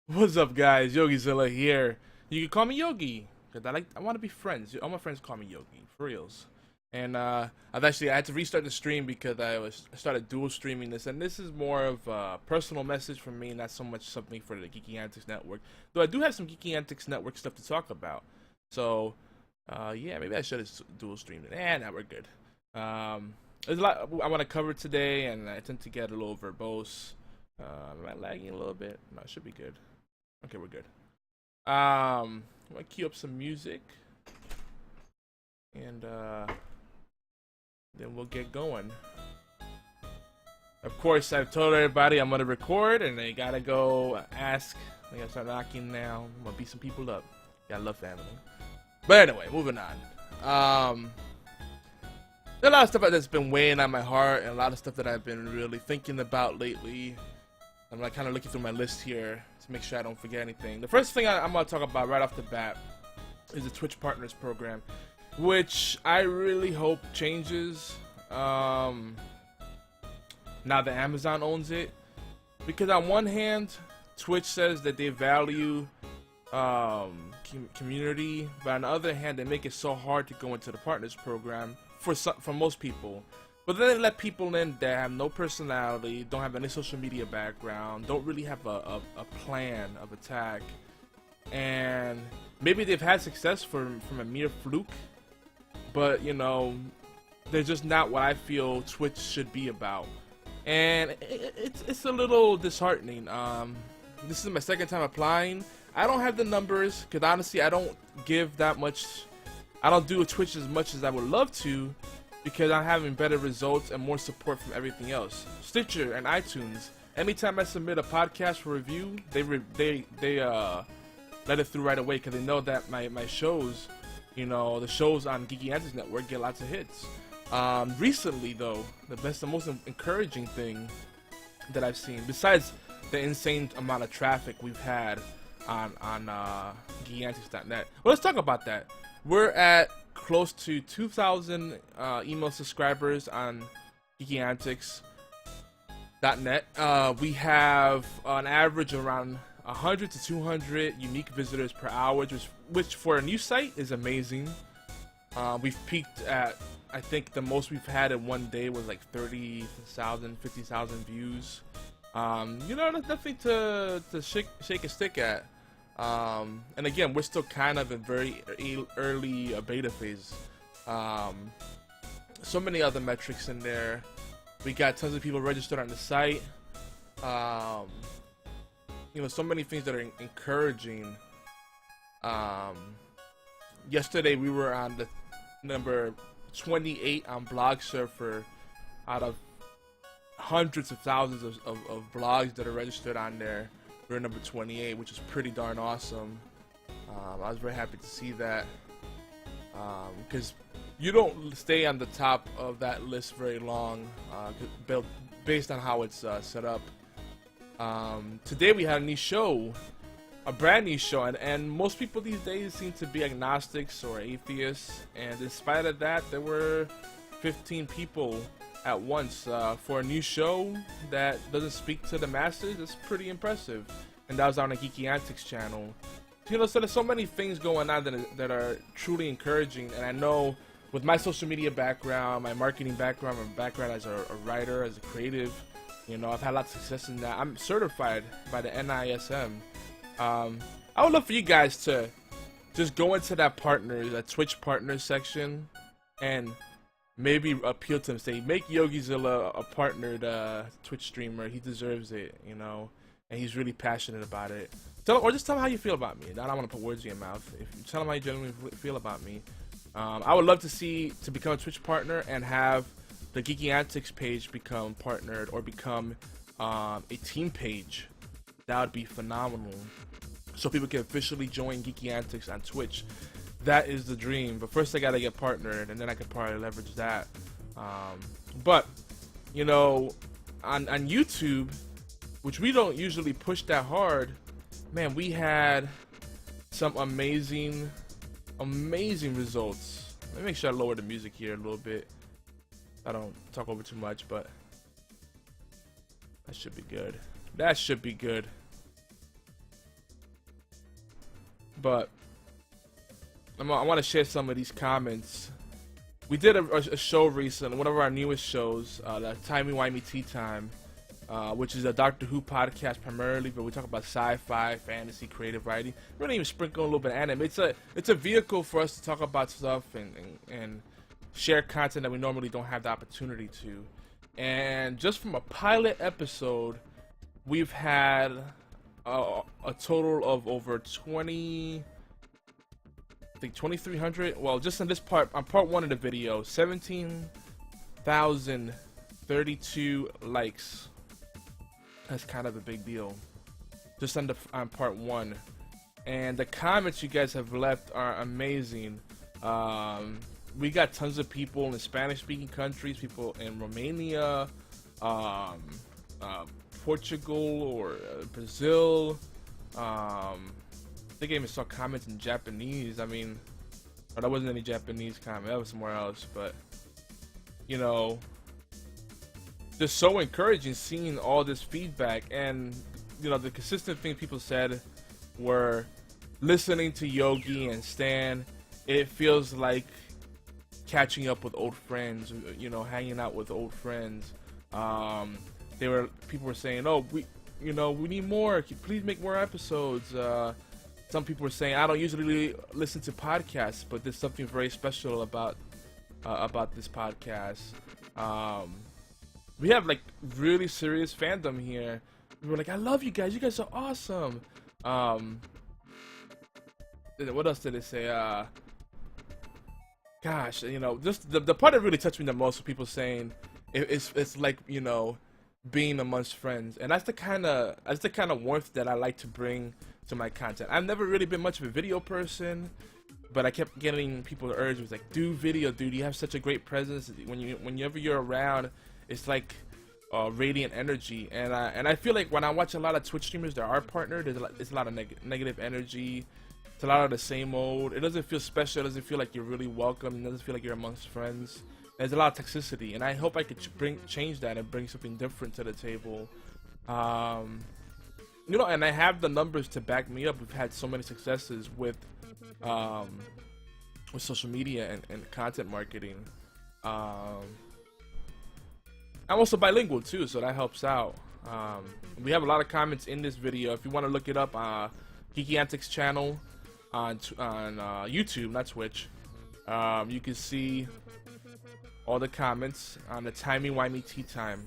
What's up, guys? Yogizilla here. You can call me Yogi because I want to be friends. All my friends call me Yogi for reals. And I had to restart the stream because I started dual streaming this, and this is more of a personal message from me, not so much something for the Geeky Antics Network. Though I do have some Geeky Antics Network stuff to talk about. So yeah, maybe I should have dual streamed it. Now we're good. There's a lot I want to cover today, and I tend to get a little verbose. Am I lagging a little bit? No, it should be good. Okay, we're good. I'm gonna cue up some music, and then we'll get going. Of course, I've told everybody I'm gonna record, and they gotta go ask. They gotta start knocking now. I'm gonna beat some people up. Yeah, I love family. But anyway, moving on. There's a lot of stuff that's been weighing on my heart, and a lot of stuff that I've been really thinking about lately. I'm like kind of looking through my list here to make sure I don't forget anything. The first thing I'm going to talk about right off the bat is the Twitch Partners program, which I really hope changes now that Amazon owns it. Because on one hand, Twitch says that they value community, but on the other hand, they make it so hard to go into the Partners program for most people. But then they let people in that have no personality, don't have any social media background, don't really have a plan of attack, and maybe they've had success from a mere fluke, but you know, they're just not what I feel Twitch should be about, and it's a little disheartening. This is my second time applying. I don't have the numbers because honestly, I don't give that much. I don't do Twitch as much as I would love to, because I'm having better results and more support from everything else. Stitcher and iTunes. Anytime I submit a podcast for review, they let it through right away because they know that my shows, you know, the shows on Geeky Antics Network get lots of hits. Recently, though, the most encouraging thing that I've seen, besides the insane amount of traffic we've had on geekyantics.net. Well, let's talk about that. We're at close to 2,000 email subscribers on geekyantics.net. We have an average around 100 to 200 unique visitors per hour, which for a new site is amazing. We've peaked at, I think the most we've had in one day was like 30,000, 50,000 views. You know, that's nothing to shake a stick at. And again, we're still kind of in very early beta phase. So many other metrics in there. We got tons of people registered on the site. You know, so many things that are encouraging. Yesterday we were on the number 28 on Blog Surfer out of hundreds of thousands of blogs that are registered on there. We're number 28, which is pretty darn awesome. I was very happy to see that, because you don't stay on the top of that list very long, based on how it's set up. Today we had a new show, a brand new show, and most people these days seem to be agnostics or atheists, and in spite of that, there were 15 people at once for a new show that doesn't speak to the masses. It's pretty impressive, and that was on the Geeky Antics channel. You know, so there's so many things going on that are truly encouraging, and I know with my social media background, my marketing background, my background as a writer, as a creative, you know, I've had lots of success in that. I'm certified by the NISM. I would love for you guys to just go into that Twitch partners section, and maybe appeal to him, say, make Yogizilla a partnered Twitch streamer. He deserves it, you know, and he's really passionate about it. Or just tell him how you feel about me. I don't want to put words in your mouth. If you tell him how you genuinely feel about me. I would love to become a Twitch partner and have the Geeky Antics page become partnered or become a team page. That would be phenomenal. So people can officially join Geeky Antics on Twitch. That is the dream, but first I gotta get partnered, and then I could probably leverage that. But you know, on YouTube, which we don't usually push that hard, man, we had some amazing results. Let me make sure I lower the music here a little bit. I don't talk over too much, but that should be good. That should be good. but I want to share some of these comments. We did a show recently, one of our newest shows, the Timey-Wimey Tea Time, which is a Doctor Who podcast primarily, but we talk about sci-fi, fantasy, creative writing. We're gonna even sprinkle a little bit of anime. It's a vehicle for us to talk about stuff and share content that we normally don't have the opportunity to. And just from a pilot episode, we've had a total of over 2,300. Well, just in this part, on part one of the video, 17,032 likes. That's kind of a big deal. Just on part one, and the comments you guys have left are amazing. We got tons of people in the Spanish-speaking countries, people in Romania, Portugal, or Brazil. I think I even saw comments in Japanese. I mean, oh, that wasn't any Japanese comment. That was somewhere else. But, you know, just so encouraging seeing all this feedback. And, you know, the consistent thing people said were listening to Yogi and Stan. It feels like catching up with old friends, you know, hanging out with old friends. People were saying, oh, we need more. Please make more episodes. Some people were saying, I don't usually listen to podcasts, but there's something very special about this podcast. We have like really serious fandom here. We were like, I love you guys. You guys are awesome. What else did they say? Gosh, you know, just the part that really touched me the most was people saying it's like, you know, being amongst friends, and that's the kind of warmth that I like to bring to my content. I've never really been much of a video person, but I kept getting people the urge. It was like, do video, dude. You have such a great presence. Whenever you're around, it's like radiant energy, and I feel like when I watch a lot of Twitch streamers that are partnered, it's a lot of negative energy. It's a lot of the same old. It doesn't feel special. It doesn't feel like you're really welcome. It doesn't feel like you're amongst friends. There's a lot of toxicity, and I hope I could change that and bring something different to the table. You know, and I have the numbers to back me up. We've had so many successes with social media and content marketing. I'm also bilingual too, so that helps out. We have a lot of comments in this video. If you want to look it up, Geektastic's channel on YouTube, not Twitch. You can see all the comments on the Timey-Wimey Tea Time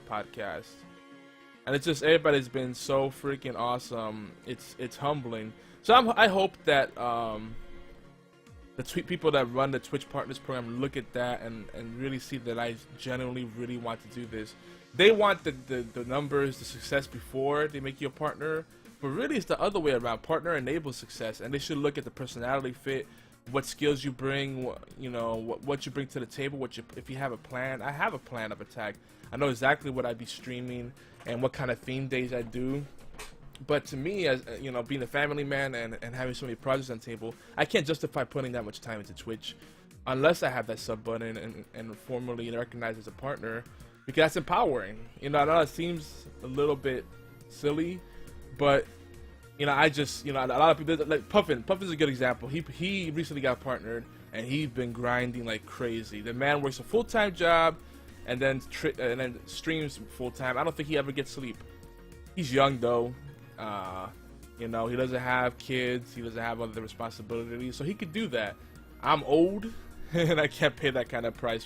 podcast, and it's just, everybody's been so freaking awesome. It's humbling. So I hope that the people that run the Twitch Partners program look at that and really see that I genuinely really want to do this. They want the numbers, the success before they make you a partner, but really it's the other way around. Partner enables success, and they should look at the personality fit, what skills you bring, you know, what you bring to the table, if you have a plan. I have a plan of attack. I know exactly what I'd be streaming and what kind of theme days I do. But to me, as you know, being a family man and having so many projects on the table, I can't justify putting that much time into Twitch unless I have that sub button and formally recognized as a partner, because that's empowering. You know, I know it seems a little bit silly, but you know, I just, you know, a lot of people, like Puffin's a good example. He recently got partnered, and he's been grinding like crazy. The man works a full-time job and then streams full-time. I don't think he ever gets sleep. He's young though. You know, he doesn't have kids, he doesn't have other responsibilities, so he could do that. I'm old, and I can't pay that kind of price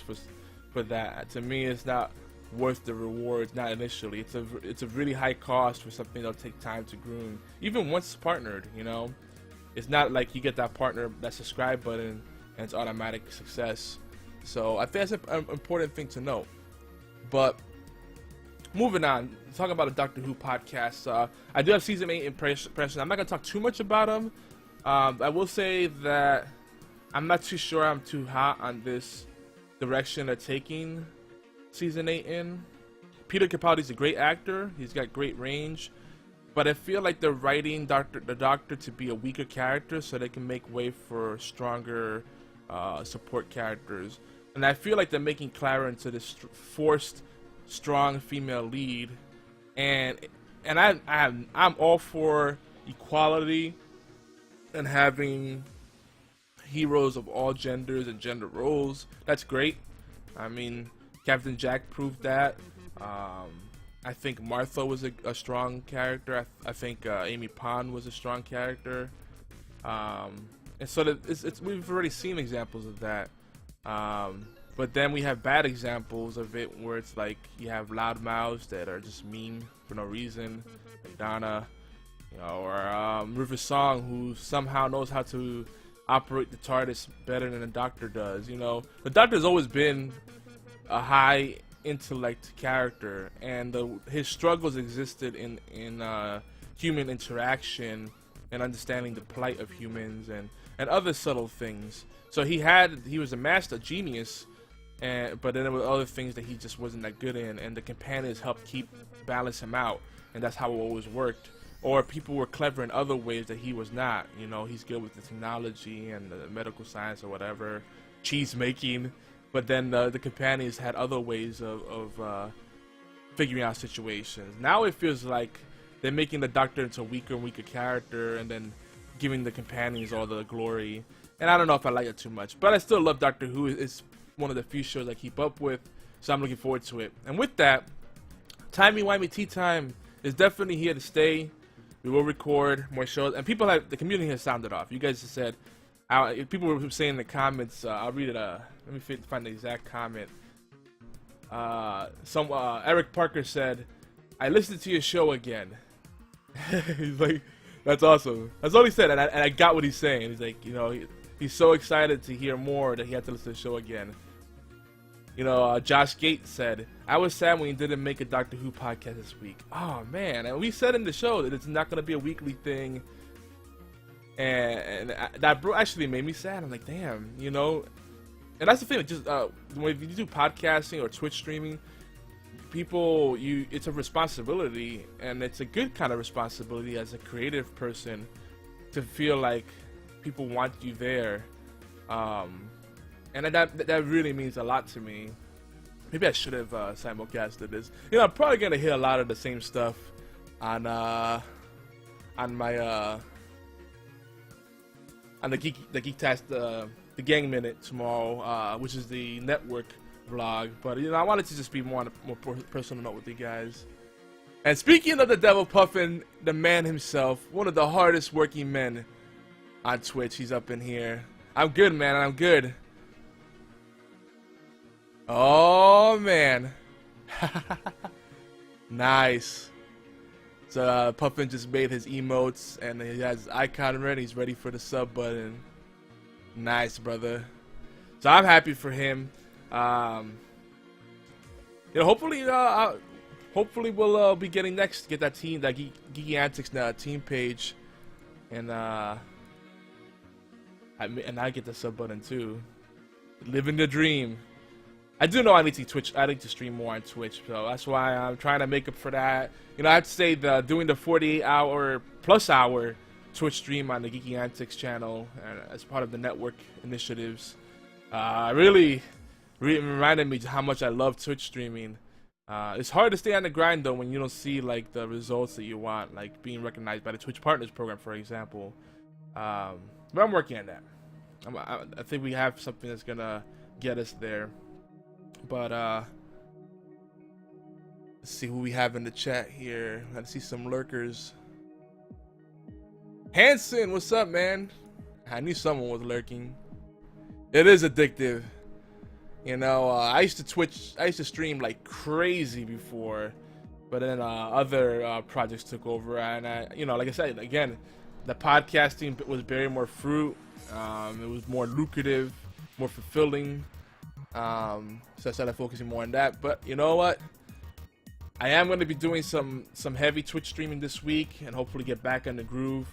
for that. To me, it's not worth the rewards, not initially. It's a really high cost for something that'll take time to groom. Even once partnered, you know, it's not like you get that partner, that subscribe button, and it's automatic success. So I think that's an important thing to note. But moving on, talking about a Doctor Who podcast. I do have season 8 impressions. I'm not gonna talk too much about them. I will say that I'm not too sure I'm too hot on this direction they're taking season 8 in. Peter Capaldi's a great actor. He's got great range, but I feel like they're writing the Doctor to be a weaker character so they can make way for stronger support characters. And I feel like they're making Clara into this forced strong female lead, and I'm all for equality and having heroes of all genders and gender roles. That's great. I mean, Captain Jack proved that. I think Martha was a strong character. I think Amy Pond was a strong character. And so we've already seen examples of that. But then we have bad examples of it where it's like you have loudmouths that are just mean for no reason, like Donna, or River Song, who somehow knows how to operate the TARDIS better than the Doctor does. The Doctor's always been a high intellect character, and his struggles existed in human interaction and understanding the plight of humans and other subtle things. So he was a master genius, but then there were other things that he just wasn't that good in, and the companions helped balance him out, and that's how it always worked. Or people were clever in other ways that he was not. He's good with the technology and the medical science or whatever, cheese making, but then the companions had other ways of figuring out situations. Now it feels like they're making the Doctor into a weaker and weaker character, and then giving the companions all the glory. And I don't know if I like it too much, but I still love Doctor Who. It's one of the few shows I keep up with, so I'm looking forward to it. And with that, Timey-Wimey Tea Time is definitely here to stay. We will record more shows, and the community has sounded off. You guys have said, people were saying in the comments, I'll read it, let me find the exact comment. Eric Parker said, "I listened to your show again." He's like, that's awesome. That's all he said, and I got what he's saying. He's like, he's so excited to hear more that he had to listen to the show again. Josh Gates said, "I was sad when you didn't make a Doctor Who podcast this week." Oh man, and we said in the show that it's not going to be a weekly thing, and that actually made me sad. I'm like, damn, and that's the thing. Just when you do podcasting or Twitch streaming, it's a responsibility, and it's a good kind of responsibility as a creative person to feel like people want you there. And that really means a lot to me. Maybe I should have simulcasted this. I'm probably gonna hit a lot of the same stuff on my on the Geektastic the Gang Minute tomorrow, which is the network vlog. But I wanted to just be more on a more personal note with you guys. And speaking of the devil puffin, the man himself, one of the hardest working men on Twitch, he's up in here. I'm good, man. I'm good. Oh man. Nice. So Puffin just made his emotes and he has his icon ready. He's ready for the sub button. Nice, brother. So I'm happy for him. Hopefully we'll be getting next to get that Geeky Antics team page, and I get the sub button too. Living the dream. I do know I need to stream more on Twitch, so that's why I'm trying to make up for that. I have to say doing the 48-hour plus hour Twitch stream on the Geeky Antics channel as part of the network initiatives really reminded me how much I love Twitch streaming. It's hard to stay on the grind though when you don't see like the results that you want, like being recognized by the Twitch Partners program, for example. But I'm working on that. I think we have something that's gonna get us there. But let's see who we have in the chat here. Let's see some lurkers. Hanson, what's up, man? I knew someone was lurking. It is addictive. I used to stream like crazy before, but then other projects took over, and like I said, again, the podcasting was bearing more fruit. It was more lucrative, more fulfilling. So I started focusing more on that. But you know what? I am going to be doing some heavy Twitch streaming this week, and hopefully get back on the groove.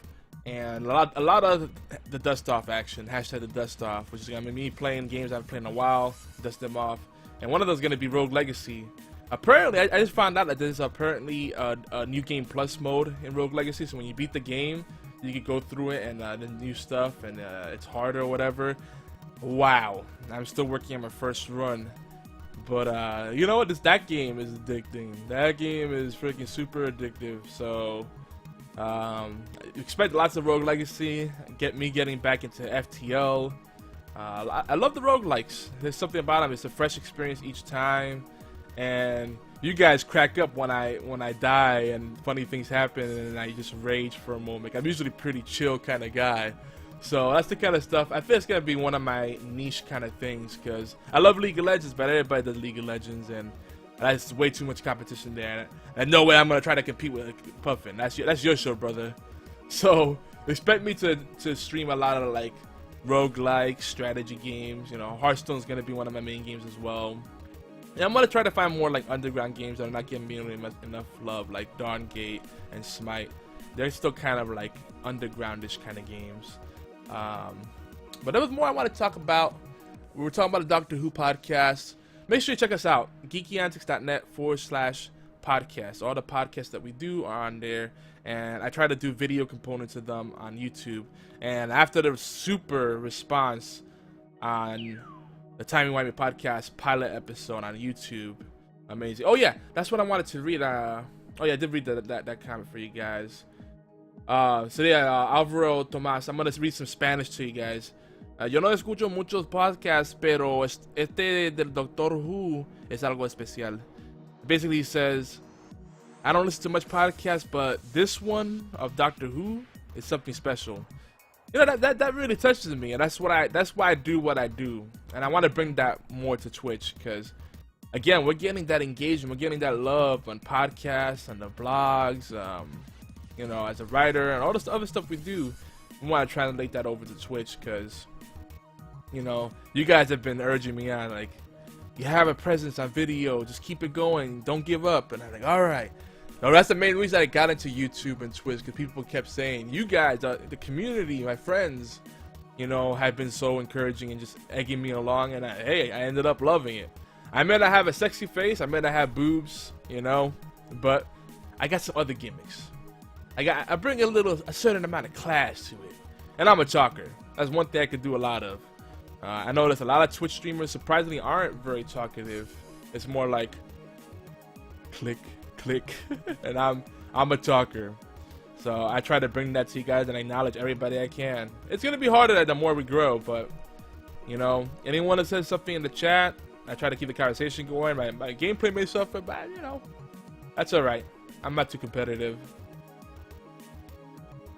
And a lot of the dust off action, hashtag the dust off, which is gonna be me playing games I haven't played in a while, dust them off. And one of those is gonna be Rogue Legacy. Apparently, I just found out that there's apparently a new game plus mode in Rogue Legacy. So when you beat the game, you can go through it and the new stuff, and it's harder or whatever. Wow, I'm still working on my first run, but you know what? That game is addicting. That game is freaking super addictive. So Expect lots of Rogue Legacy. Getting back into FTL. I love the roguelikes. There's something about them. It's a fresh experience each time, and you guys crack up when I die and funny things happen and I just rage for a moment. I'm usually pretty chill kind of guy, so that's the kind of stuff. I feel it's gonna be one of my niche kind of things because I love League of Legends, but everybody does League of Legends, and that's way too much competition there. And no way I'm gonna try to compete with Puffin. That's your show, brother. So expect me to stream a lot of like roguelike strategy games. You know, Hearthstone's gonna be one of my main games as well. And I'm gonna try to find more like underground games that are not getting me enough love, like Dawngate and Smite. They're still kind of like undergroundish kind of games. But there was more I want to talk about. We were talking about a Doctor Who podcast. Make sure you check us out, geekyantics.net/podcast. All the podcasts that we do are on there, and I try to do video components of them on YouTube. And after the super response on the Timey-Wimey podcast pilot episode on YouTube, amazing. Oh yeah, that's what I wanted to read. Oh yeah, I did read that comment for you guys. So yeah, Alvaro Tomas, I'm gonna read some Spanish to you guys. Yo no escucho muchos podcasts, pero este del Doctor Who es algo especial. Basically, he says, I don't listen to much podcasts, but this one of Doctor Who is something special. You know, that really touches me, and that's why I do what I do, and I want to bring that more to Twitch because, again, we're getting that engagement, we're getting that love on podcasts and the blogs, you know, as a writer and all this other stuff we do. We want to translate that over to Twitch because, you know, you guys have been urging me on, like, you have a presence on video, just keep it going, don't give up. And I'm like, all right. No, that's the main reason I got into YouTube and Twitch, because people kept saying, you guys, the community, my friends, you know, have been so encouraging and just egging me along. And hey, I ended up loving it. I may not have a sexy face, I may not have boobs, you know, but I got some other gimmicks. I bring a certain amount of class to it, and I'm a talker. That's one thing I could do a lot of. I notice a lot of Twitch streamers surprisingly aren't very talkative. It's more like click, click, and I'm a talker. So I try to bring that to you guys and acknowledge everybody I can. It's gonna be harder the more we grow, but you know, anyone that says something in the chat, I try to keep the conversation going. My gameplay may suffer, but you know, that's all right. I'm not too competitive.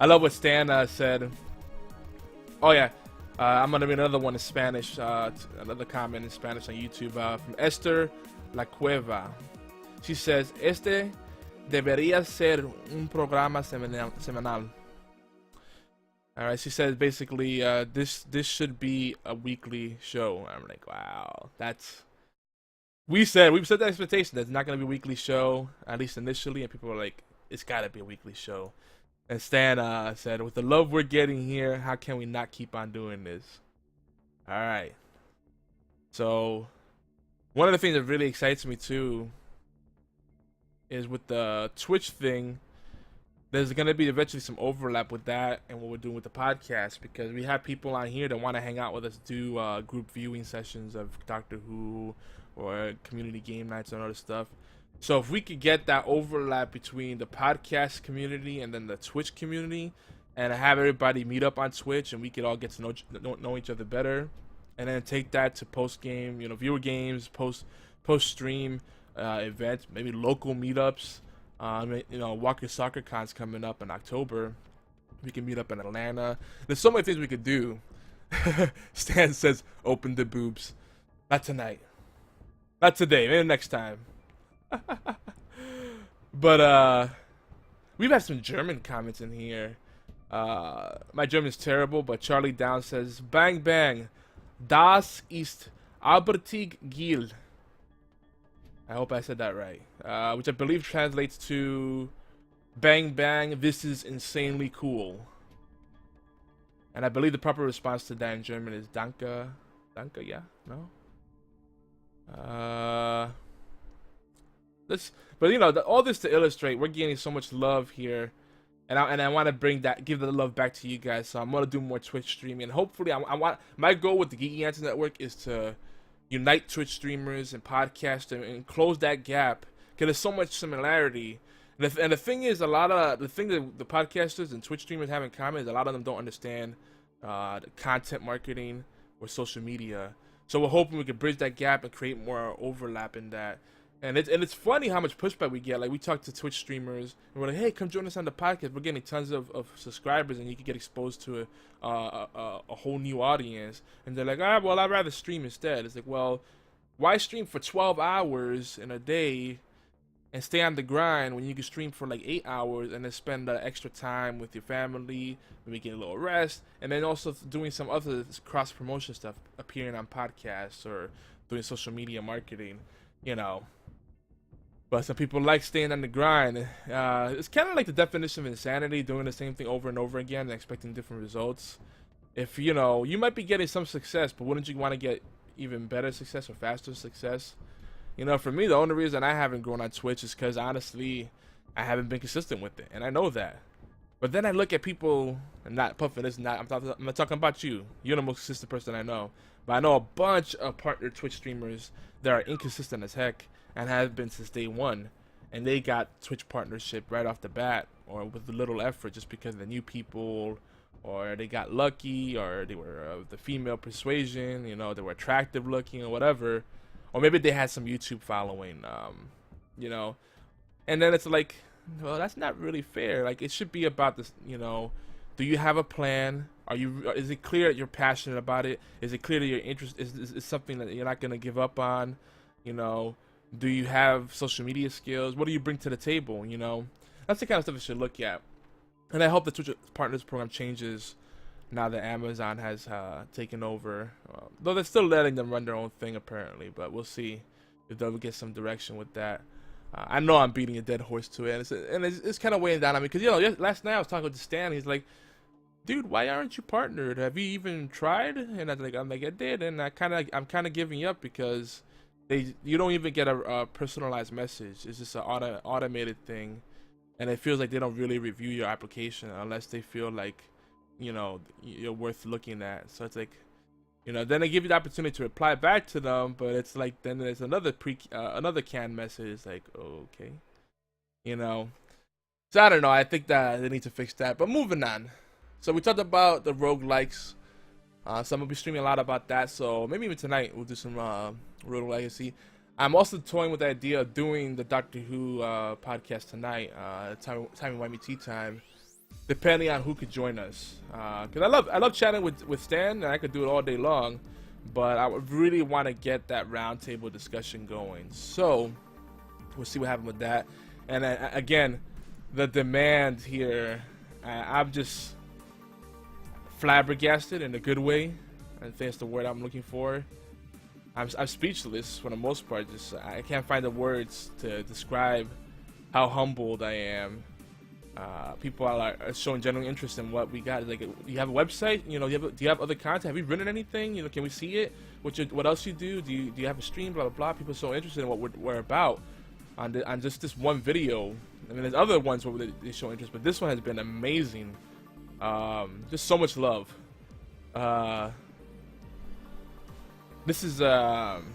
I love what Stan said. Oh yeah, I'm gonna read another one in Spanish. Another comment in Spanish on YouTube from Esther La Cueva. She says, "Este debería ser un programa semanal." All right, she says basically this should be a weekly show. I'm like, wow, we've set the expectation that it's not gonna be a weekly show, at least initially, and people were like, it's gotta be a weekly show. And Stan said, with the love we're getting here, how can we not keep on doing this? All right. So one of the things that really excites me too is with the Twitch thing, there's going to be eventually some overlap with that and what we're doing with the podcast, because we have people on here that want to hang out with us, do group viewing sessions of Doctor Who or community game nights and other stuff. So if we could get that overlap between the podcast community and then the Twitch community, and have everybody meet up on Twitch, and we could all get to know each other better, and then take that to post game, you know, viewer games, post stream events, maybe local meetups. You know, Walker Soccer Con's coming up in October. We can meet up in Atlanta. There's so many things we could do. Stan says, "Open the boobs." Not tonight. Not today. Maybe next time. But we've had some German comments in here. My German's terrible, but Charlie Down says, "Bang bang, das ist abertig Gil." I hope I said that right. Which I believe translates to "Bang bang, this is insanely cool." And I believe the proper response to that in German is "Danke." Danke, yeah? No? But you know, all this to illustrate, we're getting so much love here, and I want to give the love back to you guys. So I'm gonna do more Twitch streaming, and hopefully, my goal with the Geeky Answers Network is to unite Twitch streamers and podcasts and close that gap, because there's so much similarity. And the thing is, a lot of the thing that the podcasters and Twitch streamers have in common is a lot of them don't understand the content marketing or social media. So we're hoping we can bridge that gap and create more overlap in that. And it's funny how much pushback we get. Like, we talk to Twitch streamers and we're like, hey, come join us on the podcast. We're getting tons of subscribers, and you can get exposed to a whole new audience. And they're like, well, I'd rather stream instead. It's like, well, why stream for 12 hours in a day and stay on the grind when you can stream for like 8 hours and then spend extra time with your family, maybe get a little rest, and then also doing some other cross promotion stuff, appearing on podcasts or doing social media marketing, you know. But some people like staying on the grind. It's kind of like the definition of insanity, doing the same thing over and over again and expecting different results. If, you know, you might be getting some success, but wouldn't you want to get even better success or faster success? You know, for me, the only reason I haven't grown on Twitch is because, honestly, I haven't been consistent with it, and I know that. But then I look at people, and not puffing this, I'm not talking about you. You're the most consistent person I know. But I know a bunch of partner Twitch streamers that are inconsistent as heck and have been since day one. And they got Twitch partnership right off the bat, or with little effort, just because of the new people, or they got lucky, or they were of the female persuasion, you know, they were attractive looking or whatever. Or maybe they had some YouTube following, you know. And then it's like, well, that's not really fair. Like, it should be about this, you know, do you have a plan? Is it clear that you're passionate about it? Is it clear that your interest is something that you're not going to give up on? You know, do you have social media skills? What do you bring to the table? You know, that's the kind of stuff you should look at. And I hope the Twitch Partners program changes now that Amazon has taken over. Though they're still letting them run their own thing, apparently. But we'll see if they'll get some direction with that. I know I'm beating a dead horse to it. And it's kind of weighing down on me. Because, you know, last night I was talking to Stan. He's like, dude, why aren't you partnered? Have you even tried? And I'm like, I did. And I'm kind of giving up because you don't even get a personalized message. It's just an automated thing. And it feels like they don't really review your application unless they feel like, you know, you're worth looking at. So it's like, you know, then they give you the opportunity to reply back to them, but it's like, then there's another canned message. It's like, oh, okay, you know. So I don't know. I think that they need to fix that. But moving on. So we talked about the roguelikes. So I'm gonna be streaming a lot about that. So maybe even tonight we'll do some Rogue Legacy. I'm also toying with the idea of doing the Doctor Who podcast tonight, Timey-Wimey Tea Time, depending on who could join us. Because I love chatting with Stan, and I could do it all day long, but I would really want to get that roundtable discussion going. So we'll see what happens with that. And again, the demand here, I'm just flabbergasted in a good way. I think that's the word I'm looking for. I'm speechless for the most part. Just I can't find the words to describe how humbled I am. People are showing genuine interest in what we got. Like, do you have a website? You know, do you have other content? Have you written anything? You know, can we see it? What else you do? Do you have a stream? Blah blah blah. People are so interested in what we're about on just this one video. I mean, there's other ones where they show interest, but this one has been amazing. Just so much love. This is another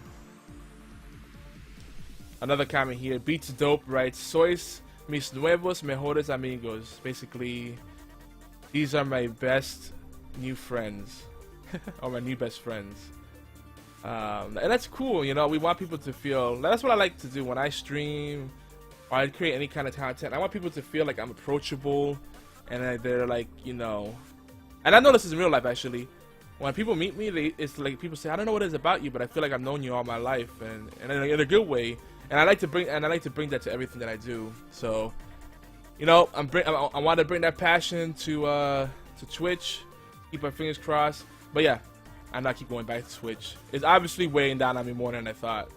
comment here. Beats Dope writes, "Sois mis nuevos mejores amigos." Basically, these are my best new friends, or my new best friends. And that's cool. You know, we want people to feel. That's what I like to do when I stream or I create any kind of content. I want people to feel like I'm approachable, and they're like, you know. And I know this is in real life actually. When people meet me, it's like people say, "I don't know what it is about you, but I feel like I've known you all my life," and in a good way. And I like to bring that to everything that I do. So, you know, I want to bring that passion to Twitch. Keep my fingers crossed. But yeah, I'm not keep going back to Twitch. It's obviously weighing down on me more than I thought.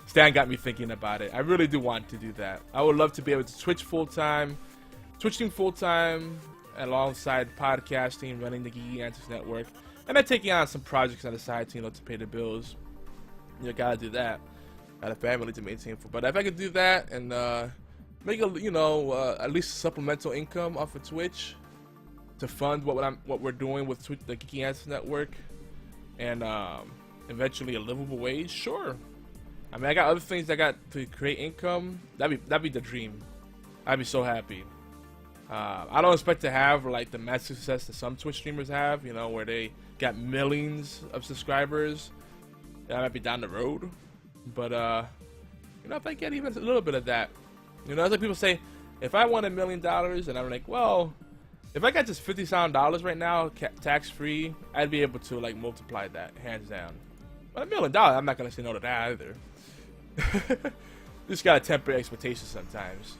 Stan got me thinking about it. I really do want to do that. I would love to be able to Twitch full-time, Twitching full-time, alongside podcasting, running the Geektastic network, and then taking on some projects on the side to, you know, to pay the bills. You gotta do that. Got a family to maintain for. But if I could do that and make a, you know, at least supplemental income off of Twitch to fund what we're doing with Twitch, the Geektastic network, and eventually a livable wage, sure. I mean, I got other things I got to create income. That'd be the dream. I'd be so happy. I don't expect to have like the massive success that some Twitch streamers have, you know, where they got millions of subscribers. That might be down the road, but you know, if I get even a little bit of that, you know, as like people say, if I won $1 million, and I'm like, well, if I got just $50,000 right now, tax free, I'd be able to like multiply that hands down. But $1 million, I'm not gonna say no to that either. Just gotta temper expectations sometimes,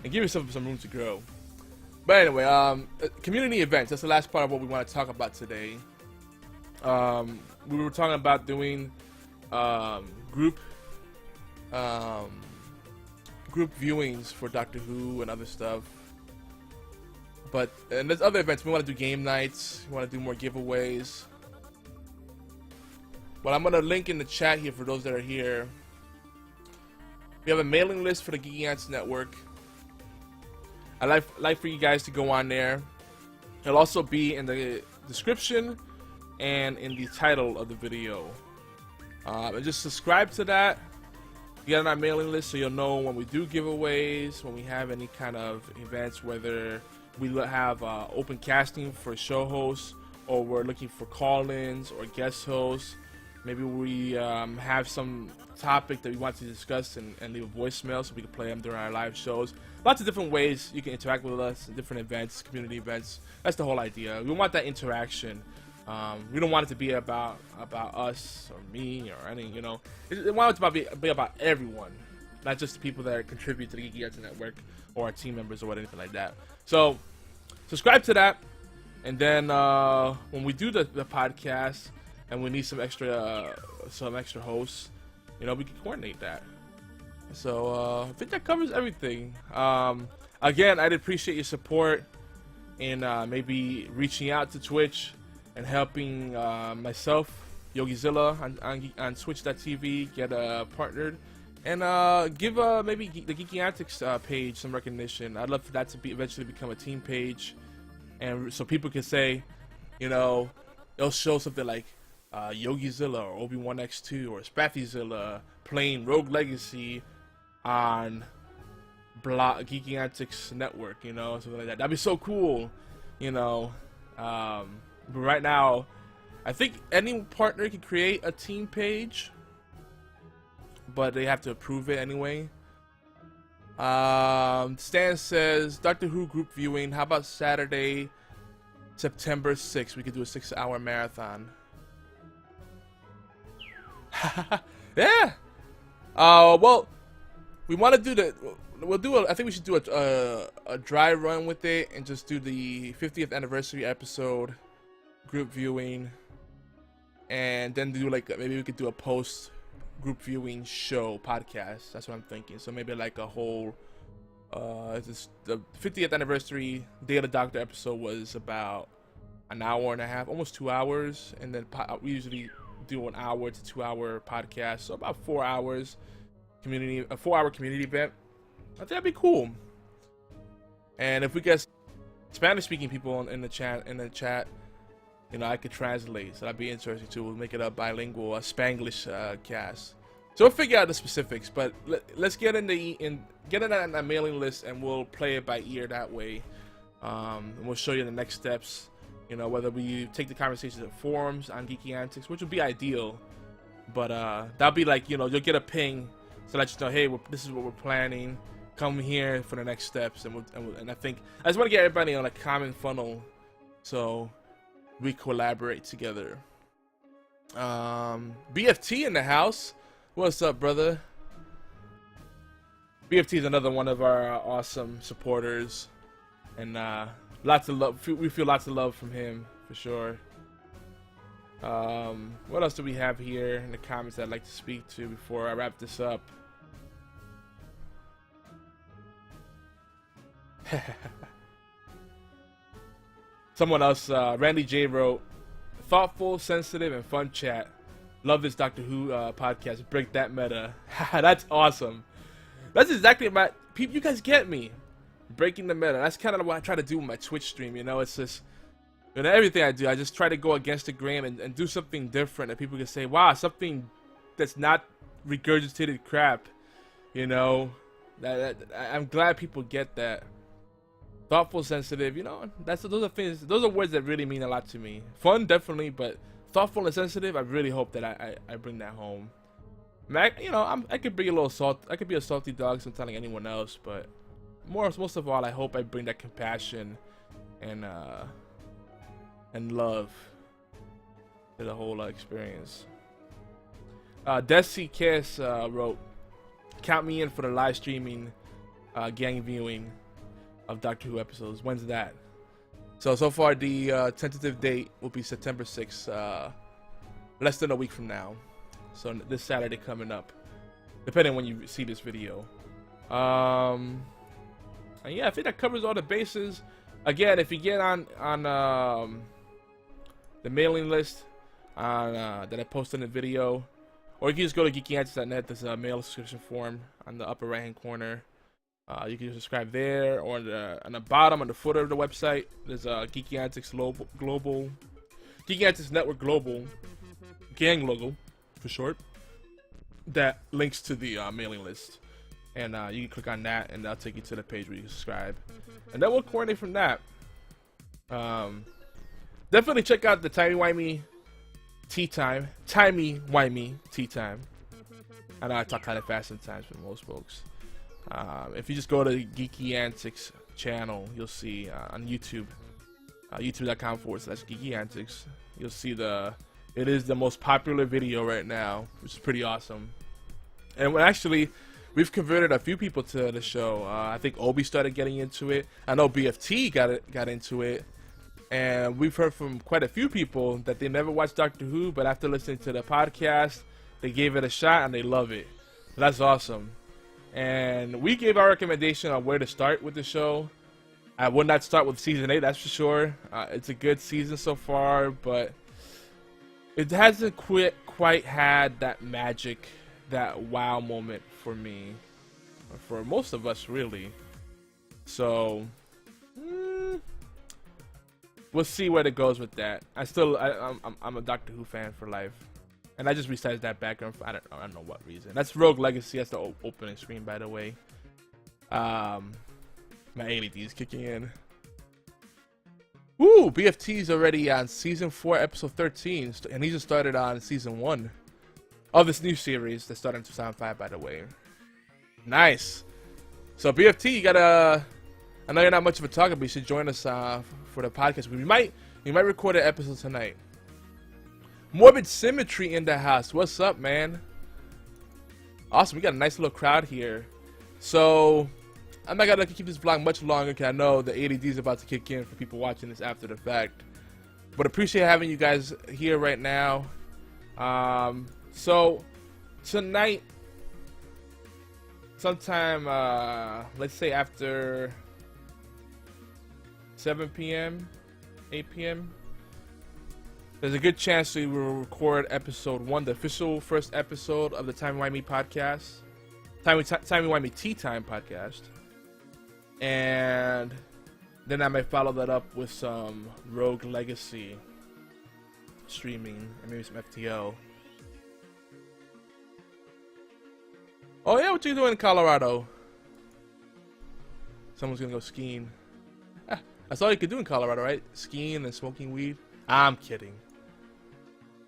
and give yourself some room to grow. But anyway, community events. That's the last part of what we want to talk about today. We were talking about doing group viewings for Doctor Who and other stuff. And there's other events. We want to do game nights. We want to do more giveaways. But I'm gonna link in the chat here for those that are here. We have a mailing list for the Geektastic Network. I'd like for you guys to go on there. It'll also be in the description and in the title of the video. And just subscribe to that. Get on our mailing list so you'll know when we do giveaways, when we have any kind of events, whether we have open casting for show hosts, or we're looking for call-ins or guest hosts. Maybe we have some topic that we want to discuss and leave a voicemail so we can play them during our live shows. Lots of different ways you can interact with us in different events, community events. That's the whole idea. We want that interaction. We don't want it to be about us or me or any, you know. We want it to be about everyone, not just the people that contribute to the Geektastic Network or our team members or anything like that. So subscribe to that, and then when we do the podcast and we need some extra hosts, you know, we can coordinate that. So I think that covers everything. Again, I'd appreciate your support in maybe reaching out to Twitch and helping myself, Yogizilla, on Twitch.tv get partnered, and give maybe the Geektastic page some recognition. I'd love for that to eventually become a team page, and so people can say, you know, it'll show something like Yogizilla or Obi-Wan X2 or Spathyzilla playing Rogue Legacy on Geektastic's network, you know, something like that. That'd be so cool, you know. But right now, I think any partner can create a team page, but they have to approve it anyway. Stan says, Doctor Who group viewing, how about Saturday, September 6th? We could do a 6-hour marathon. Yeah. Well, we want to do I think we should do a dry run with it and just do the 50th anniversary episode group viewing, and then do like maybe we could do a post group viewing show podcast. That's what I'm thinking. So maybe like a whole the 50th anniversary Day of the Doctor episode was about an hour and a half, almost 2 hours, and then we usually do an hour to 2 hour podcast, so about 4 hours a 4-hour community event. I think that'd be cool. And if we get Spanish speaking people in the chat, you know, I could translate, so that'd be interesting too. We'll make it a bilingual, a Spanglish cast. So we'll figure out the specifics, but let's get on that mailing list, and we'll play it by ear that way. And we'll show you the next steps. You know, whether we take the conversations at forums on Geeky Antics, which would be ideal, but that'll be like, you know, you'll get a ping to let you know, hey, this is what we're planning. Come here for the next steps, and I think I just want to get everybody on a common funnel, so we collaborate together. BFT in the house. What's up, brother? BFT is another one of our awesome supporters, and lots of love. We feel lots of love from him for sure. What else do we have here in the comments that I'd like to speak to before I wrap this up? Someone else, Randy J wrote, thoughtful, sensitive, and fun chat. Love this Doctor Who podcast. Break that meta. That's awesome. That's exactly you guys get me. Breaking the meta. That's kind of what I try to do with my Twitch stream, you know. It's just, you know, everything I do, I just try to go against the grain and do something different that people can say, wow, something that's not regurgitated crap, you know. I'm glad people get that. Thoughtful, sensitive, you know, those are things, those are words that really mean a lot to me. Fun, definitely, but thoughtful and sensitive, I really hope that I bring that home. You know, I could bring a little salt, I could be a salty dog sometimes like anyone else, but most of all, I hope I bring that compassion and love to the whole experience. Desi Kiss wrote, "Count me in for the live streaming gang viewing of Doctor Who episodes. When's that?" So far the tentative date will be September 6th, less than a week from now. So this Saturday coming up, depending on when you see this video. And yeah, I think that covers all the bases. Again, if you get on the mailing list that I posted in the video, or you can just go to geekyantics.net. There's a mail subscription form on the upper right hand corner. You can subscribe there, or on the bottom, on the footer of the website, there's a Geeky Antics Global, Geeky Antics Network Global gang logo, for short, that links to the mailing list, and you can click on that, and that'll take you to the page where you can subscribe, and then we'll coordinate from that. Definitely check out the Timey-Wimey Tea Time, Timey-Wimey Tea Time. I know I talk kind of fast sometimes for most folks. If you just go to the Geeky Antics channel, you'll see on YouTube, youtube.com/Geeky Antics, you'll see it is the most popular video right now, which is pretty awesome. And we've converted a few people to the show. I think Obi started getting into it. I know BFT got into it. And we've heard from quite a few people that they never watched Doctor Who, but after listening to the podcast, they gave it a shot and they love it. So that's awesome. And we gave our recommendation on where to start with the show. I would not start with season 8, that's for sure. It's a good season so far, but it hasn't quite had that magic, that wow moment for me, or for most of us, really. So we'll see where it goes with that. I'm a Doctor Who fan for life. And I just resized that background for I don't know what reason. That's Rogue Legacy. That's the opening screen, by the way. My ADD is kicking in. Woo! BFT's already on season 4, episode 13, and he just started on season 1 of this new series that started in 2005, by the way. Nice. So BFT, you gotta. I know you're not much of a talker, but you should join us for the podcast. We might record an episode tonight. Morbid Symmetry in the house. What's up, man? Awesome. We got a nice little crowd here. So I'm not gonna keep this vlog much longer because I know the ADD is about to kick in for people watching this after the fact. But appreciate having you guys here right now. So tonight, sometime, let's say after 7 p.m., 8 p.m., there's a good chance we will record episode 1, the official first episode of the Timey-Wimey podcast, Timey-Wimey Tea Time podcast, and then I might follow that up with some Rogue Legacy streaming and maybe some FTO. Oh yeah, what you doing in Colorado? Someone's gonna go skiing. That's all you could do in Colorado, right? Skiing and smoking weed. I'm kidding.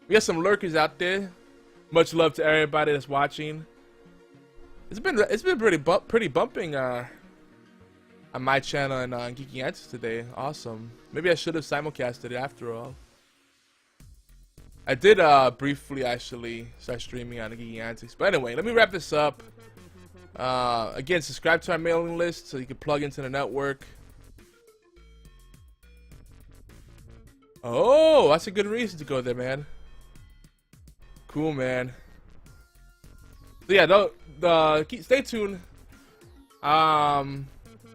We got some lurkers out there. Much love to everybody that's watching. It's been pretty bumping on my channel and on Geeky Antics today. Awesome. Maybe I should have simulcasted it after all. I did briefly actually start streaming on the Geeky Antics. But anyway, let me wrap this up. Again, subscribe to our mailing list so you can plug into the network. Oh, that's a good reason to go there, man. Cool, man. So yeah, stay tuned.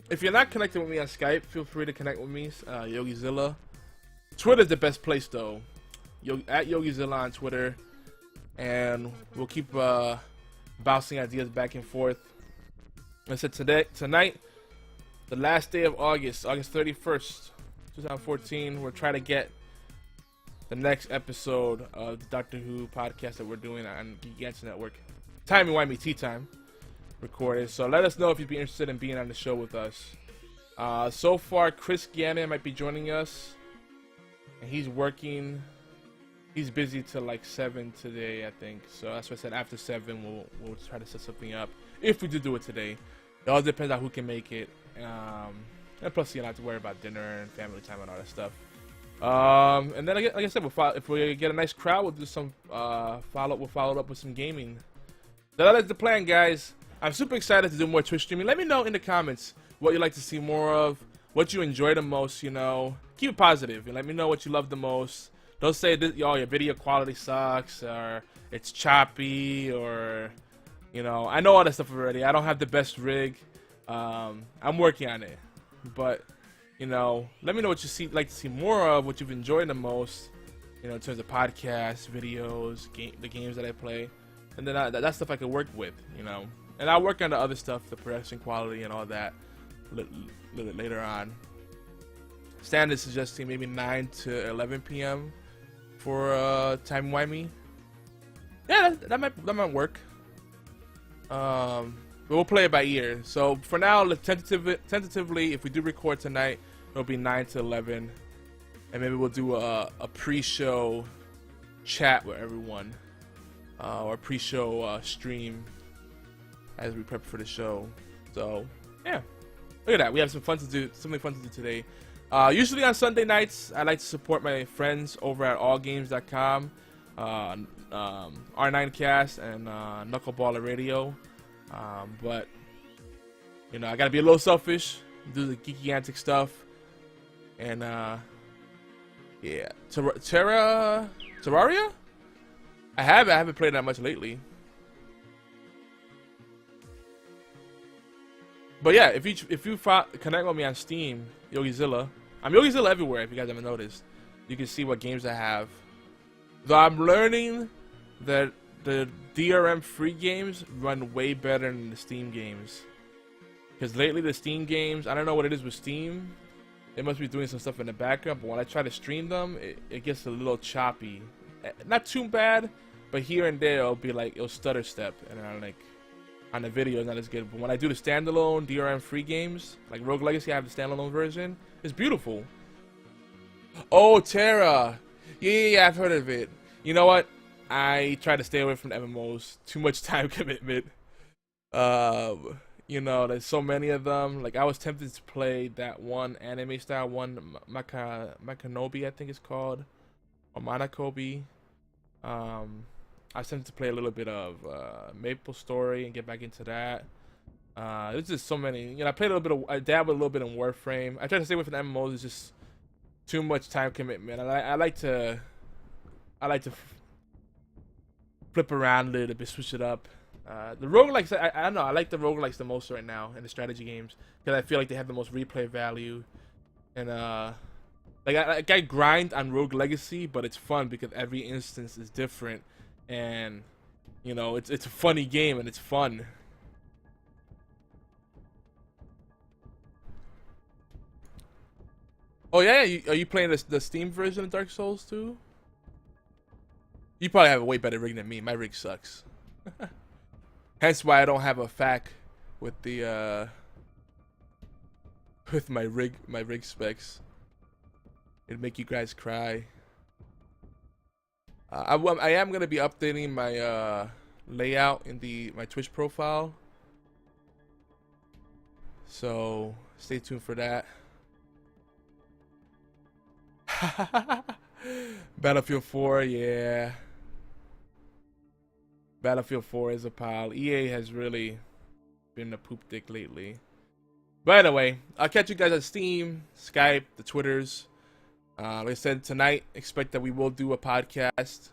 If you're not connected with me on Skype, feel free to connect with me, Yogizilla. Twitter's the best place though. At Yogizilla on Twitter, and we'll keep bouncing ideas back and forth. I said tonight, the last day of August 31st, 2014. We're trying to get the next episode of the Doctor Who podcast that we're doing on Geeky Antics Network, Timey-Wimey Tea Time. recorded. So let us know if you'd be interested in being on the show with us. So far, Chris Gannon might be joining us, and he's working. He's busy till like 7 today, I think. So that's why I said after 7 we'll try to set something up if we do it today. It all depends on who can make it. And plus, you don't have to worry about dinner and family time and all that stuff. And then, like I said, if we get a nice crowd, we'll do some We'll follow up with some gaming. So that's the plan, guys. I'm super excited to do more Twitch streaming. Let me know in the comments what you'd like to see more of, what you enjoy the most. You know, keep it positive and let me know what you love the most. Don't say that, your video quality sucks or it's choppy or, you know, I know all that stuff already. I don't have the best rig. I'm working on it, but you know, let me know what you like to see more of, what you've enjoyed the most, you know, in terms of podcasts, videos, the games that I play, and then that stuff I can work with, you know, and I'll work on the other stuff, the production quality and all that, a little bit later on. Stan is suggesting maybe 9 to 11 p.m. for Timey-Wimey. Yeah, that might work. But we'll play it by ear. So for now, tentatively, if we do record tonight, it'll be 9 to 11, and maybe we'll do a pre-show chat with everyone, or a pre-show stream as we prep for the show. So yeah, look at that. We have something fun to do today. Usually on Sunday nights, I like to support my friends over at allgames.com, R9Cast, and Knuckleballer Radio. But you know, I gotta be a little selfish, do the geeky antic stuff, and yeah, Terraria. I haven't played that much lately. But yeah, if you connect with me on Steam, Yogizilla. I'm Yogizilla everywhere. If you guys haven't noticed, you can see what games I have. Though I'm learning that the DRM free games run way better than the Steam games. Because lately the Steam games, I don't know what it is with Steam. It must be doing some stuff in the background, but when I try to stream them, it gets a little choppy. Not too bad, but here and there it'll stutter step, and I'm like, on the video it's not as good. But when I do the standalone DRM free games, like Rogue Legacy, I have the standalone version. It's beautiful. Oh, Terra. Yeah, I've heard of it. You know what? I try to stay away from MMOs. Too much time commitment. You know, there's so many of them. Like, I was tempted to play that one anime style one, Makanobi, I think it's called, or Manakobi. I was tempted to play a little bit of Maple Story and get back into that. There's just so many. You know, I dabbled a little bit in Warframe. I try to stay away from MMOs. It's just too much time commitment. I like to flip around a little bit, switch it up. The roguelikes, I don't know, I like the roguelikes the most right now in the strategy games because I feel like they have the most replay value. And like I grind on Rogue Legacy, but it's fun because every instance is different, and you know, it's a funny game and it's fun. Oh yeah, are you playing the Steam version of Dark Souls too? You probably have a way better rig than me. My rig sucks. Hence why I don't have a FAQ with the with my rig specs. It'd make you guys cry. I am gonna be updating my layout in my Twitch profile, so stay tuned for that. Battlefield 4, yeah. Battlefield 4 is a pile. EA has really been a poop dick lately. But anyway, I'll catch you guys on Steam, Skype, the Twitters. Like I said, tonight, expect that we will do a podcast.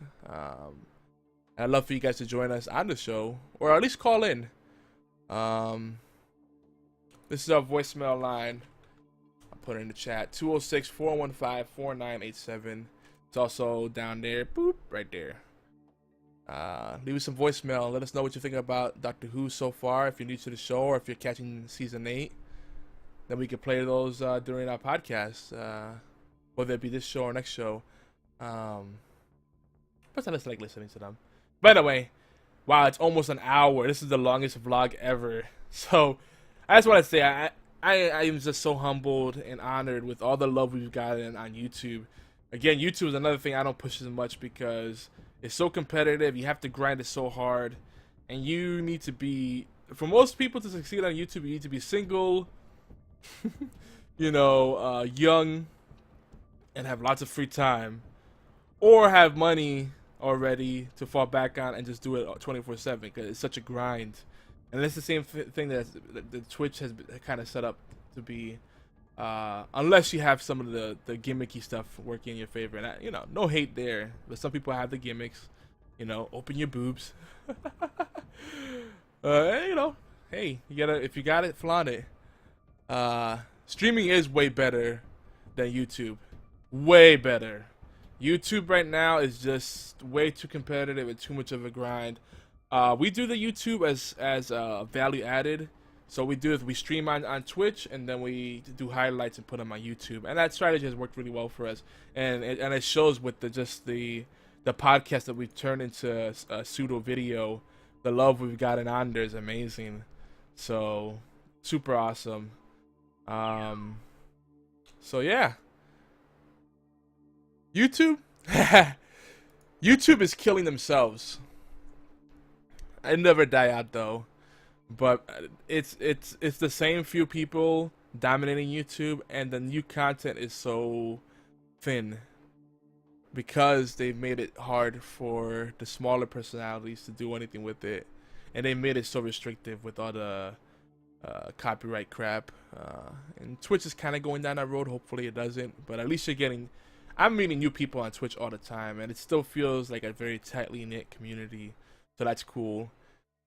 I'd love for you guys to join us on the show, or at least call in. This is our voicemail line. I'll put it in the chat. 206-415-4987. It's also down there. Boop, right there. Leave us some voicemail. Let us know what you think about Doctor Who so far. If you're new to the show, or if you're catching season 8, then we can play those during our podcast, whether it be this show or next show. Plus, I just like listening to them. By the way, wow, it's almost an hour. This is the longest vlog ever. So I just want to say I am just so humbled and honored with all the love we've gotten on YouTube. Again, YouTube is another thing I don't push as much because it's so competitive. You have to grind it so hard, and you need to be, for most people to succeed on YouTube, you need to be single, young, and have lots of free time, or have money already to fall back on and just do it 24/7 because it's such a grind. And it's the same thing that the Twitch has kind of set up to be, unless you have some of the gimmicky stuff working in your favor. And no hate there, but some people have the gimmicks. Open your boobs. Hey, if you got it, flaunt it. Streaming is way better than YouTube. Way better. YouTube right now is just way too competitive and too much of a grind. We do the YouTube as value added. So we stream on Twitch, and then we do highlights and put them on YouTube. And that strategy has worked really well for us. And it shows with the podcast that we've turned into a pseudo video. The love we've gotten on there is amazing. So super awesome. So yeah. YouTube YouTube is killing themselves. I never die out though. But it's the same few people dominating YouTube, and the new content is so thin because they've made it hard for the smaller personalities to do anything with it, and they made it so restrictive with all the copyright crap. And Twitch is kind of going down that road. Hopefully it doesn't, but at least I'm meeting new people on Twitch all the time, and it still feels like a very tightly knit community, so that's cool.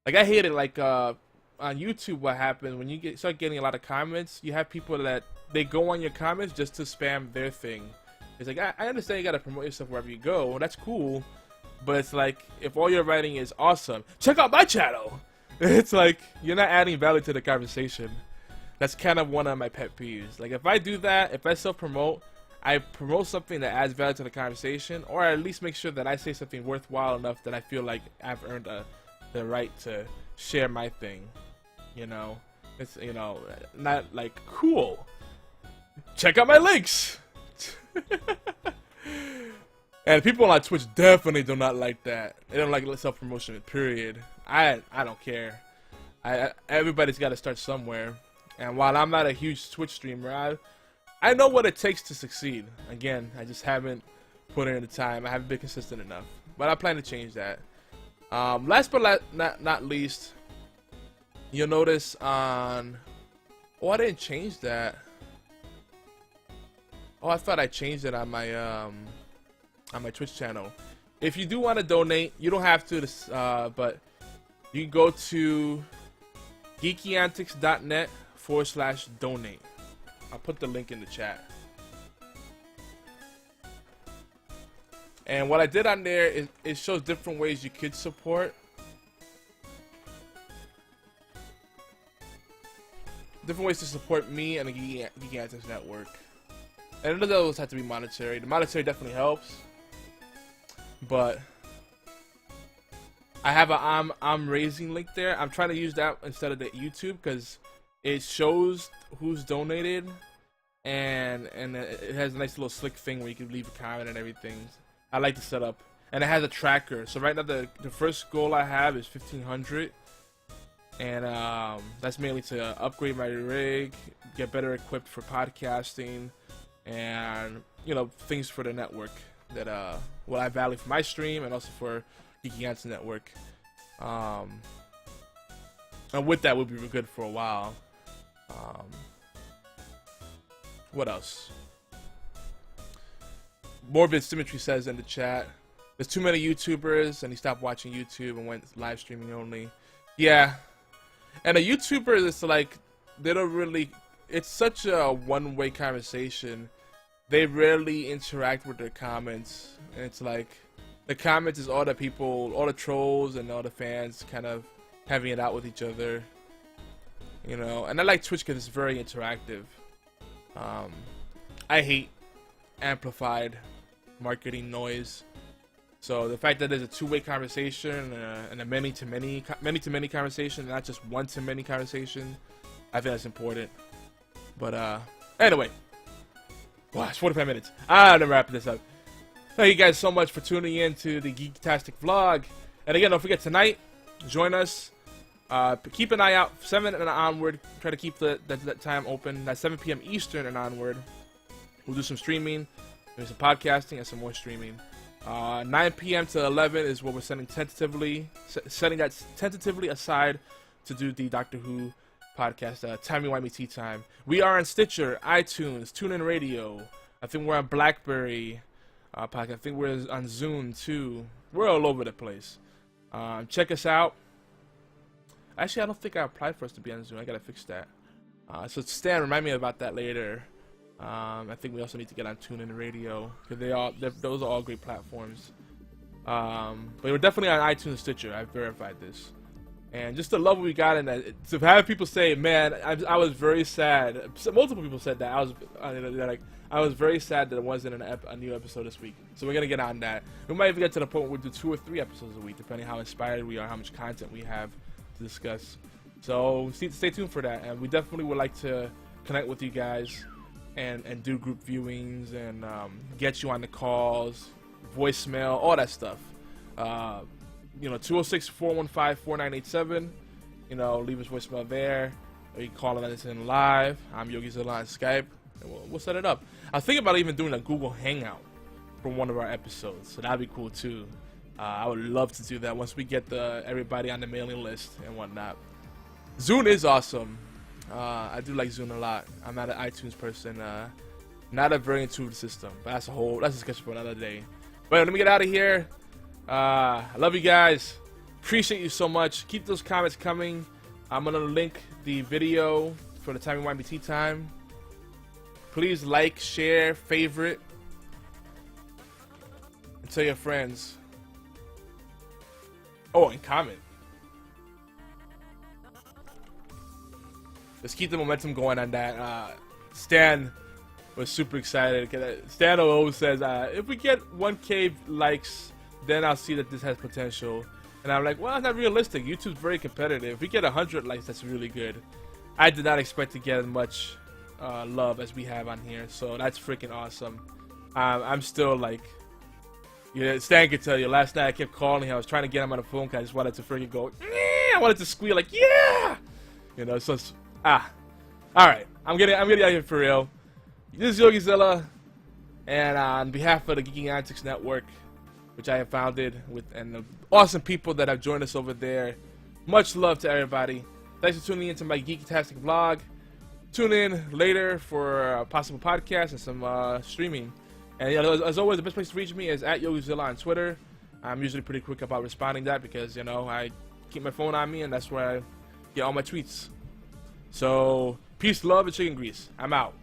Like I hate it, like on YouTube, what happens when you start getting a lot of comments, you have people that they go on your comments just to spam their thing. It's like, I understand you gotta promote yourself wherever you go, well, that's cool, but it's like, if all you're writing is awesome, check out my channel, it's like, you're not adding value to the conversation. That's kind of one of my pet peeves. Like, if I do that, if I self-promote, I promote something that adds value to the conversation, or at least make sure that I say something worthwhile enough that I feel like I've earned the right to share my thing. It's not like, cool, check out my links. And people on Twitch definitely do not like that. They don't like self-promotion, period. I don't care. Everybody's got to start somewhere, and while I'm not a huge Twitch streamer, I know what it takes to succeed. Again, I just haven't put in the time. I haven't been consistent enough, but I plan to change that. Last but not least, you'll notice on... Oh, I didn't change that. Oh, I thought I changed it on my Twitch channel. If you do want to donate, you don't have to, but you can go to geekyantics.net/donate. I'll put the link in the chat. And what I did on there is it shows different ways you could support. Different ways to support me and the Geeky Antics Network. And it doesn't always have to be monetary. The monetary definitely helps. But I have a I'm raising link there. I'm trying to use that instead of the YouTube because it shows who's donated, and it has a nice little slick thing where you can leave a comment and everything. I like the setup, and it has a tracker. So right now the first goal I have is 1,500, and that's mainly to upgrade my rig, get better equipped for podcasting, and things for the network that what I value for my stream and also for Geeky Antics Network. And with that, we'll be good for a while. What else? Morbid Symmetry says in the chat, there's too many YouTubers and he stopped watching YouTube and went live streaming only. Yeah. And a YouTuber is like, they don't really, it's such a one-way conversation. They rarely interact with their comments. And it's like, the comments is all the people, all the trolls and all the fans kind of having it out with each other. And I like Twitch because it's very interactive. I hate amplified marketing noise. So the fact that there's a two-way conversation and a many-to-many conversation, not just one-to-many conversation, I think that's important. But anyway, wow, it's 45 minutes. I'm gonna wrap this up. Thank you guys so much for tuning in to the Geektastic vlog. And again, don't forget tonight, join us. Keep an eye out, 7 and onward. Try to keep that time open. That's 7 p.m. Eastern and onward. We'll do some streaming, maybe some podcasting, and some more streaming. 9 p.m. to 11 is what we're setting that tentatively aside to do the Doctor Who podcast, Timey-Wimey Tea Time. We are on Stitcher, iTunes, TuneIn Radio. I think we're on BlackBerry podcast. I think we're on Zune too. We're all over the place. Check us out. Actually, I don't think I applied for us to be on Zune. I gotta fix that. So Stan, remind me about that later. I think we also need to get on TuneIn Radio because those are all great platforms. But we're definitely on iTunes and Stitcher. I've verified this, and just the love we got in that. To have people say, "Man, I was very sad." Multiple people said that. I was very sad that it wasn't a new episode this week. So we're gonna get on that. We might even get to the point where we do 2 or 3 episodes a week, depending how inspired we are, how much content we have to discuss. So stay tuned for that, and we definitely would like to connect with you guys. And do group viewings and get you on the calls, voicemail, all that stuff. 206-415-4987. Leave us voicemail there. Or you can call us in live. I'm Yogizilla on Skype. And we'll set it up. I was thinking about even doing a Google Hangout for one of our episodes. So that'd be cool too. I would love to do that once we get everybody on the mailing list and whatnot. Zune is awesome. I do like Zune a lot. I'm not an iTunes person. Not a very intuitive system. But that's a discussion for another day. But let me get out of here. I love you guys. Appreciate you so much. Keep those comments coming. I'm going to link the video for the Timey-Wimey Tea Time. Please like, share, favorite. And tell your friends. Oh, and comment. Let's keep the momentum going on that. Stan was super excited. Stan always says, if we get 1K likes, then I'll see that this has potential. And I'm like, well, it's not realistic. YouTube's very competitive. If we get 100 likes, that's really good. I did not expect to get as much love as we have on here. So that's freaking awesome. I'm still like, Stan can tell you, last night I kept calling him. I was trying to get him on the phone because I just wanted to freaking go, I wanted to squeal like, yeah! So it's, alright, I'm getting out of here for real. This is Yogizilla, and on behalf of the Geeking Antics Network, which I have founded, and the awesome people that have joined us over there, much love to everybody. Thanks for tuning into my Geektastic vlog. Tune in later for a possible podcast and some streaming. And as always, the best place to reach me is at Yogizilla on Twitter. I'm usually pretty quick about responding to that because, I keep my phone on me, and that's where I get all my tweets. So, peace, love, and chicken grease. I'm out.